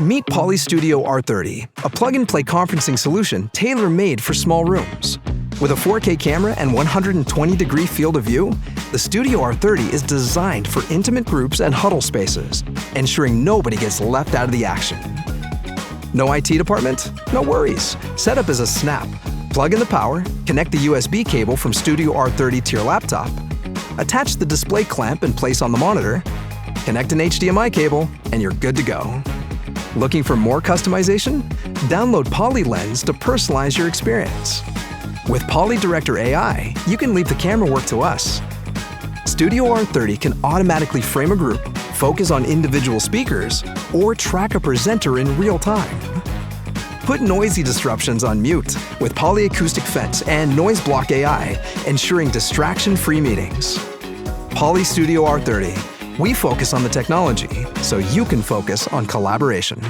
Meet Poly Studio R30, a plug-and-play conferencing solution tailor-made for small rooms. With a 4K camera and 120-degree field of view, the Studio R30 is designed for intimate groups and huddle spaces, ensuring nobody gets left out of the action. No IT department? No worries. Setup is a snap. Plug in the power, connect the USB cable from Studio R30 to your laptop, attach the display clamp and place on the monitor, connect an HDMI cable, and you're good to go. Looking for more customization? Download PolyLens to personalize your experience. With PolyDirector AI, you can leave the camera work to us. Studio R30 can automatically frame a group, focus on individual speakers, or track a presenter in real time. Put noisy disruptions on mute with Polyacoustic Fence and Noise Block AI, ensuring distraction-free meetings. Poly Studio R30. We focus on the technology, so you can focus on collaboration.